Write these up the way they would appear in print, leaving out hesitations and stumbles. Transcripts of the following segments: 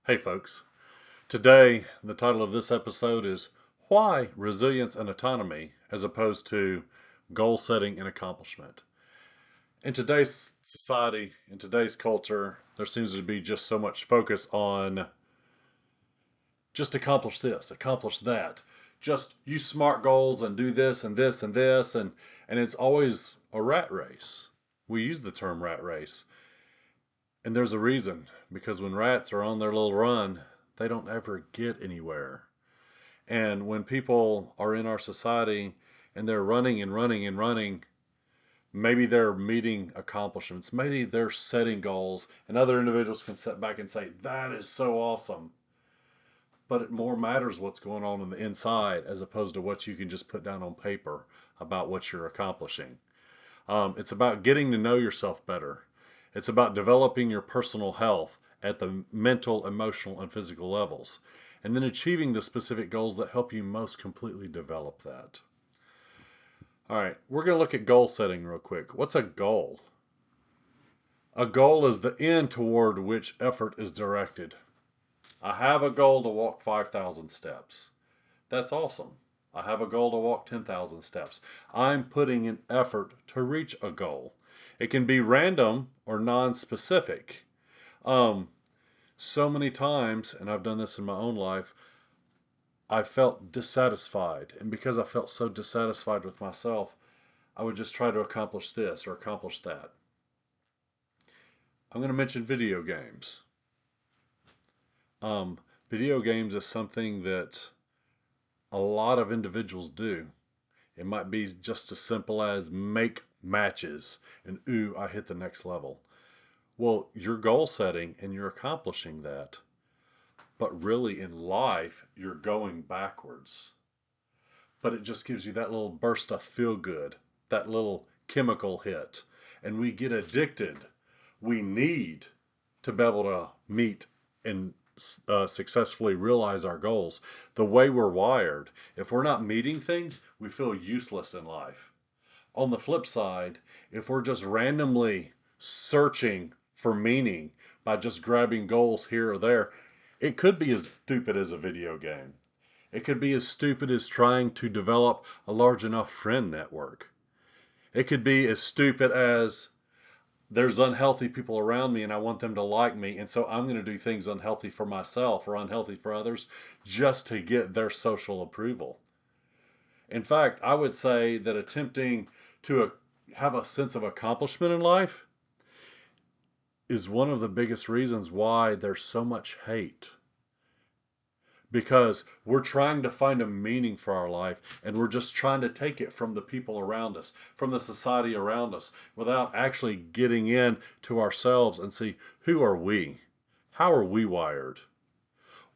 Hey folks, today the title of this episode is Why Resilience and Autonomy as opposed to Goal Setting and Accomplishment. In today's society, in today's culture, there seems to be just so much focus on just accomplish this, accomplish that. Just use SMART goals and do this and this and this and it's always a rat race. We use the term rat race. And there's a reason, because when rats are on their little run, they don't ever get anywhere. And when people are in our society and they're running and running and running, maybe they're meeting accomplishments, maybe they're setting goals, and other individuals can sit back and say, that is so awesome. But it more matters what's going on the inside as opposed to what you can just put down on paper about what you're accomplishing. It's about getting to know yourself better. It's about developing your personal health at the mental, emotional, and physical levels, and then achieving the specific goals that help you most completely develop that. All right, we're going to look at goal setting real quick. What's a goal? A goal is the end toward which effort is directed. I have a goal to walk 5,000 steps. That's awesome. I have a goal to walk 10,000 steps. I'm putting an effort to reach a goal. It can be random or non-specific. So many times, and I've done this in my own life, I felt dissatisfied. And because I felt so dissatisfied with myself, I would just try to accomplish this or accomplish that. I'm going to mention video games. Video games is something that a lot of individuals do. It might be just as simple as make matches and ooh, I hit the next level. Well, you're goal setting and you're accomplishing that. But really in life, you're going backwards. But it just gives you that little burst of feel good, that little chemical hit. And we get addicted. We need to be able to meet and successfully realize our goals. The way we're wired, if we're not meeting things, we feel useless in life. On the flip side, if we're just randomly searching for meaning by just grabbing goals here or there, it could be as stupid as a video game. It could be as stupid as trying to develop a large enough friend network. It could be as stupid as there's unhealthy people around me and I want them to like me, and so I'm going to do things unhealthy for myself or unhealthy for others just to get their social approval. In fact, I would say that attempting to have a sense of accomplishment in life is one of the biggest reasons why there's so much hate. Because we're trying to find a meaning for our life and we're just trying to take it from the people around us, from the society around us, without actually getting in to ourselves and see, who are we? How are we wired?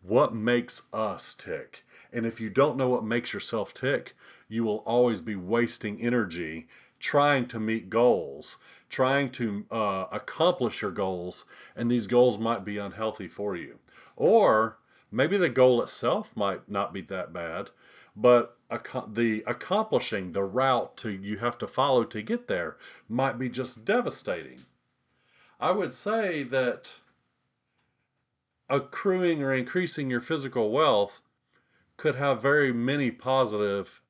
What makes us tick? And if you don't know what makes yourself tick, you will always be wasting energy trying to meet goals, trying to accomplish your goals, and these goals might be unhealthy for you. Or maybe the goal itself might not be that bad, but the accomplishing, the route you have to follow to get there might be just devastating. I would say that accruing or increasing your physical wealth could have very many positive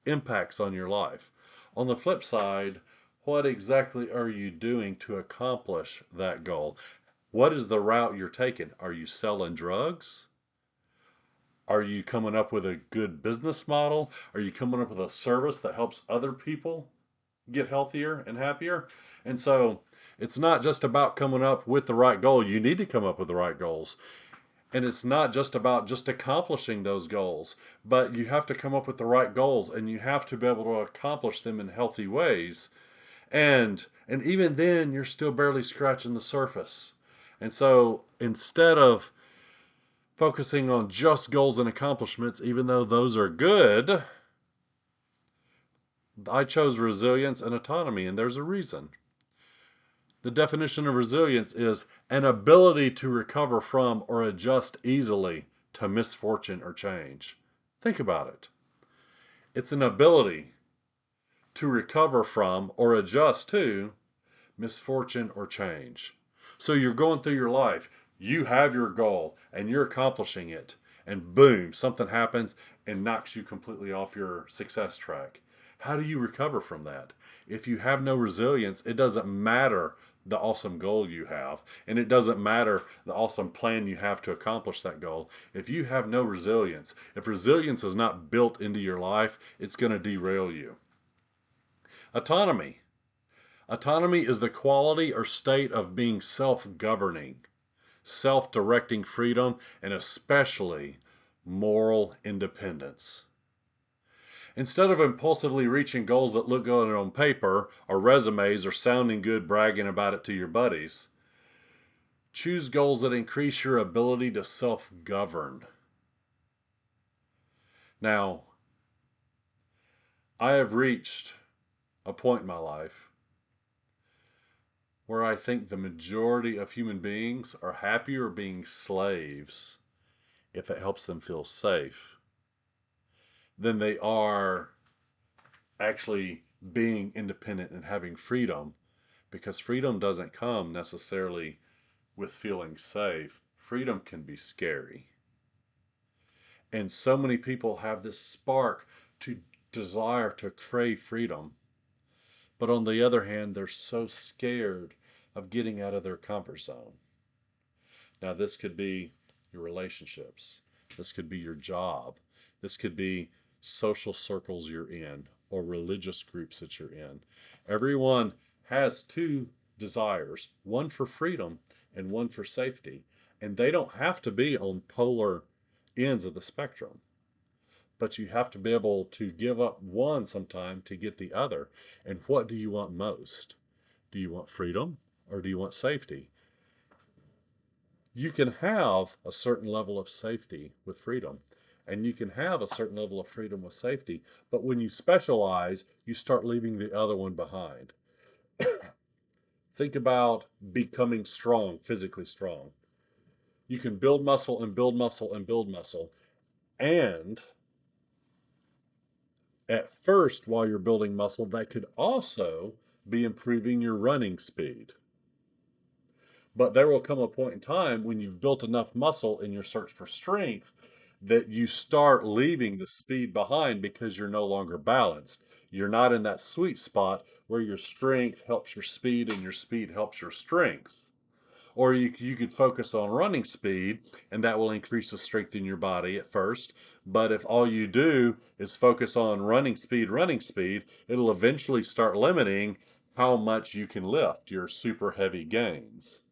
impacts on your life. On the flip side, what exactly are you doing to accomplish that goal? What is the route you're taking? Are you selling drugs? Are you coming up with a good business model? Are you coming up with a service that helps other people get healthier and happier? And so it's not just about coming up with the right goal. You need to come up with the right goals. And it's not just about just accomplishing those goals, but you have to come up with the right goals and you have to be able to accomplish them in healthy ways. And even then you're still barely scratching the surface. And so instead of focusing on just goals and accomplishments, even though those are good, I chose resilience and autonomy, and there's a reason. The definition of resilience is an ability to recover from or adjust easily to misfortune or change. Think about it. It's an ability to recover from or adjust to misfortune or change. So you're going through your life. You have your goal and you're accomplishing it, and boom, something happens and knocks you completely off your success track. How do you recover from that? If you have no resilience, it doesn't matter the awesome goal you have, and it doesn't matter the awesome plan you have to accomplish that goal. If you have no resilience, if resilience is not built into your life, it's going to derail you. Autonomy. Autonomy is the quality or state of being self governing, self directing freedom, and especially moral independence. Instead of impulsively reaching goals that look good on paper or resumes or sounding good bragging about it to your buddies, choose goals that increase your ability to self govern. Now, I have reached a point in my life where I think the majority of human beings are happier being slaves if it helps them feel safe than they are actually being independent and having freedom, because freedom doesn't come necessarily with feeling safe. Freedom can be scary. And so many people have this spark to desire to crave freedom. But on the other hand, they're so scared of getting out of their comfort zone. Now, this could be your relationships, this could be your job, this could be social circles you're in, or religious groups that you're in. Everyone has two desires, one for freedom and one for safety. And they don't have to be on polar ends of the spectrum, but you have to be able to give up one sometime to get the other. And what do you want most? Do you want freedom or do you want safety? You can have a certain level of safety with freedom, and you can have a certain level of freedom with safety. But when you specialize, you start leaving the other one behind. Think about becoming strong, physically strong. You can build muscle and build muscle and build muscle. And at first, while you're building muscle, that could also be improving your running speed. But there will come a point in time when you've built enough muscle in your search for strength that you start leaving the speed behind because you're no longer balanced. You're not in that sweet spot where your strength helps your speed and your speed helps your strength. Or you could focus on running speed, and that will increase the strength in your body at first. But if all you do is focus on running speed, it'll eventually start limiting how much you can lift, your super heavy gains.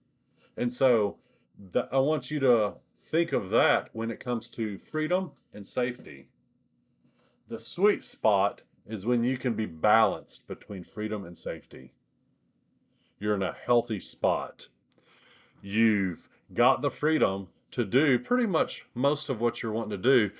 And so I want you to think of that when it comes to freedom and safety. The sweet spot is when you can be balanced between freedom and safety. You're in a healthy spot. You've got the freedom to do pretty much most of what you're wanting to do,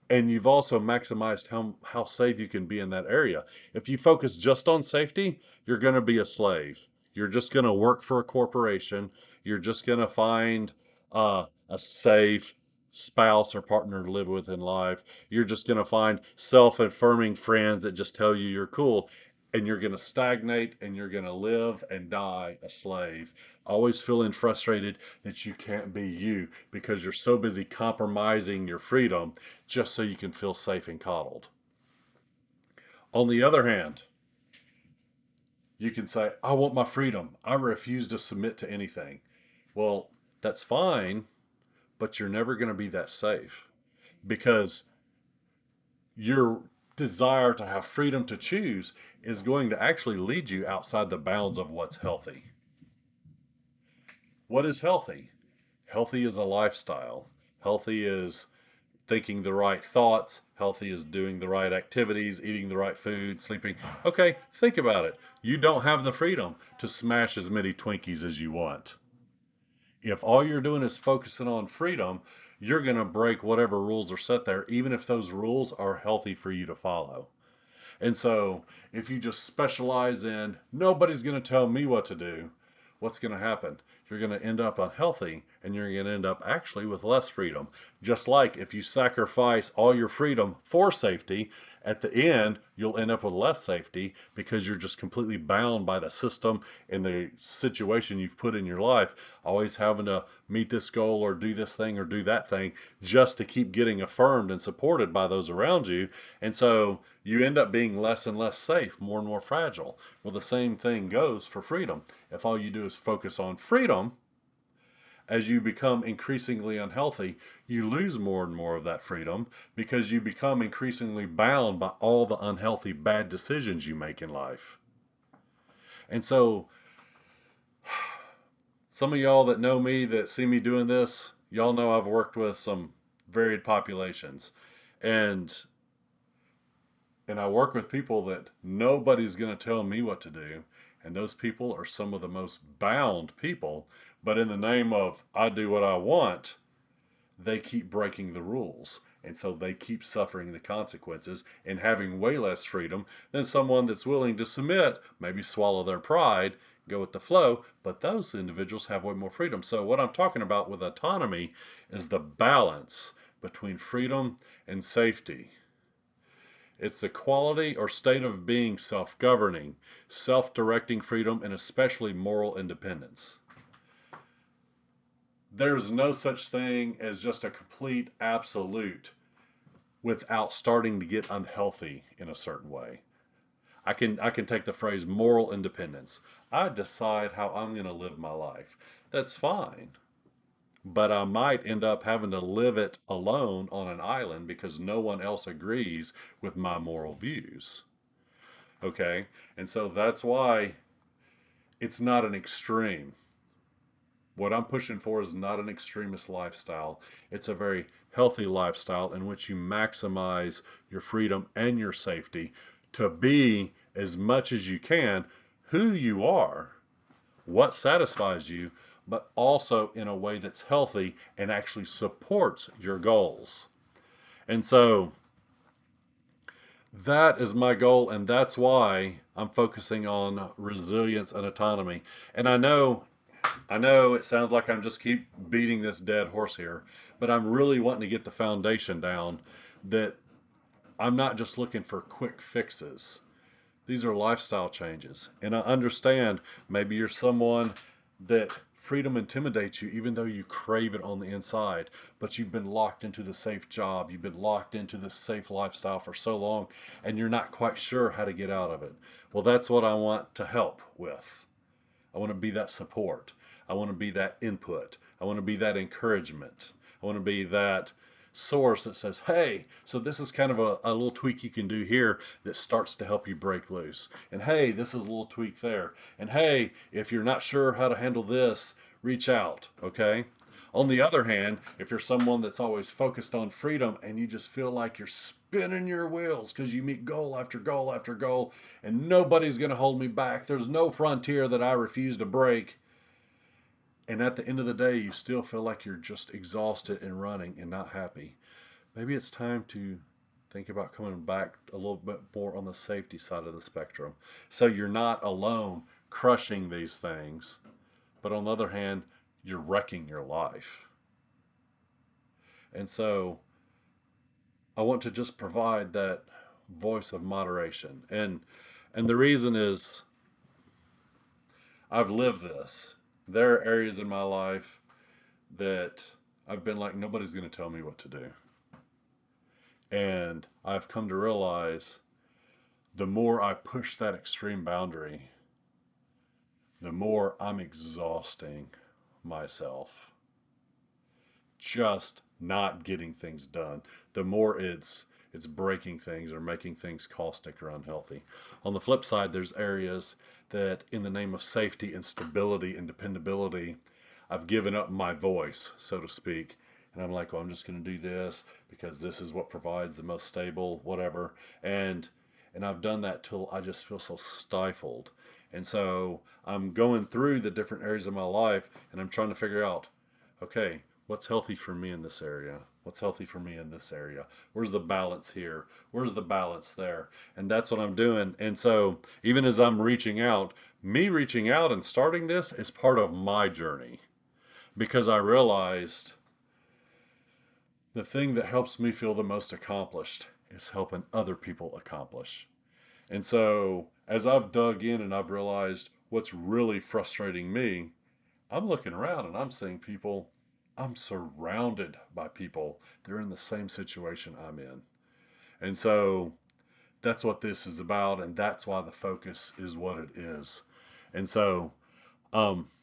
and you've also maximized how safe you can be in that area. If you focus just on safety, you're going to be a slave. You're just going to work for a corporation. You're just going to find a safe spouse or partner to live with in life. You're just going to find self-affirming friends that just tell you you're cool. And you're going to stagnate and you're going to live and die a slave, always feeling frustrated that you can't be you because you're so busy compromising your freedom just so you can feel safe and coddled. On the other hand, you can say, I want my freedom. I refuse to submit to anything. Well, that's fine, but you're never going to be that safe because your desire to have freedom to choose is going to actually lead you outside the bounds of what's healthy. What is healthy? Healthy is a lifestyle. Healthy is thinking the right thoughts. Healthy is doing the right activities, eating the right food, sleeping. Okay, think about it. You don't have the freedom to smash as many Twinkies as you want. If all you're doing is focusing on freedom, you're going to break whatever rules are set there, even if those rules are healthy for you to follow. And so, if you just specialize in nobody's going to tell me what to do, what's going to happen? You're going to end up unhealthy and you're going to end up actually with less freedom. Just like if you sacrifice all your freedom for safety, at the end, you'll end up with less safety because you're just completely bound by the system and the situation you've put in your life, always having to meet this goal or do this thing or do that thing just to keep getting affirmed and supported by those around you. And so you end up being less and less safe, more and more fragile. Well, the same thing goes for freedom. If all you do is focus on freedom, as you become increasingly unhealthy, you lose more and more of that freedom because you become increasingly bound by all the unhealthy, bad decisions you make in life. And so, some of y'all that know me, that see me doing this, y'all know I've worked with some varied populations. And I work with people that nobody's going to tell me what to do. And those people are some of the most bound people. But in the name of I do what I want, they keep breaking the rules. And so they keep suffering the consequences and having way less freedom than someone that's willing to submit, maybe swallow their pride, go with the flow. But those individuals have way more freedom. So, what I'm talking about with autonomy is the balance between freedom and safety. It's the quality or state of being self governing, self directing freedom, and especially moral independence. There's no such thing as just a complete absolute without starting to get unhealthy in a certain way. I can take the phrase moral independence. I decide how I'm going to live my life. That's fine. But I might end up having to live it alone on an island because no one else agrees with my moral views. Okay? And so that's why it's not an extreme. What I'm pushing for is not an extremist lifestyle. It's a very healthy lifestyle in which you maximize your freedom and your safety to be as much as you can who you are, what satisfies you, but also in a way that's healthy and actually supports your goals. And so that is my goal, and that's why I'm focusing on resilience and autonomy. And I know it sounds like I'm just keep beating this dead horse here, but I'm really wanting to get the foundation down that I'm not just looking for quick fixes. These are lifestyle changes. And I understand maybe you're someone that freedom intimidates you even though you crave it on the inside, but you've been locked into the safe job, you've been locked into this safe lifestyle for so long, and you're not quite sure how to get out of it. Well, that's what I want to help with. I want to be that support. I want to be that input. I want to be that encouragement. I want to be that source that says, hey, so this is kind of a little tweak you can do here that starts to help you break loose. And hey, this is a little tweak there. And hey, if you're not sure how to handle this, reach out, okay? On the other hand, if you're someone that's always focused on freedom and you just feel like you're spinning your wheels because you meet goal after goal after goal and nobody's going to hold me back, there's no frontier that I refuse to break. And at the end of the day, you still feel like you're just exhausted and running and not happy. Maybe it's time to think about coming back a little bit more on the safety side of the spectrum. So you're not alone crushing these things, but on the other hand, you're wrecking your life. And so I want to just provide that voice of moderation. And the reason is I've lived this. There are areas in my life that I've been like nobody's going to tell me what to do. And I've come to realize the more I push that extreme boundary, the more I'm exhausting myself. Just not getting things done. The more it's breaking things or making things caustic or unhealthy. On the flip side, there's areas that in the name of safety and stability and dependability, I've given up my voice, so to speak. And I'm like, well, I'm just going to do this because this is what provides the most stable, whatever. And I've done that till I just feel so stifled. And so I'm going through the different areas of my life and I'm trying to figure out, okay, what's healthy for me in this area? What's healthy for me in this area? Where's the balance here? Where's the balance there? And that's what I'm doing. And so even as I'm reaching out, me reaching out and starting this is part of my journey because I realized the thing that helps me feel the most accomplished is helping other people accomplish. And so as I've dug in and I've realized what's really frustrating me, I'm looking around and I'm seeing people, I'm surrounded by people. They're in the same situation I'm in. And so that's what this is about. And that's why the focus is what it is. And so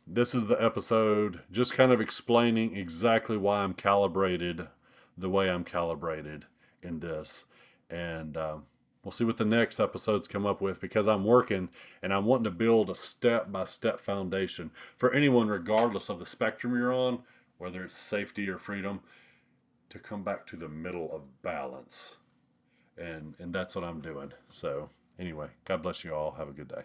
this is the episode just kind of explaining exactly why I'm calibrated the way I'm calibrated in this. And we'll see what the next episodes come up with because I'm working and I'm wanting to build a step by step foundation for anyone, regardless of the spectrum you're on, whether it's safety or freedom, to come back to the middle of balance. And that's what I'm doing. So, anyway, God bless you all. Have a good day.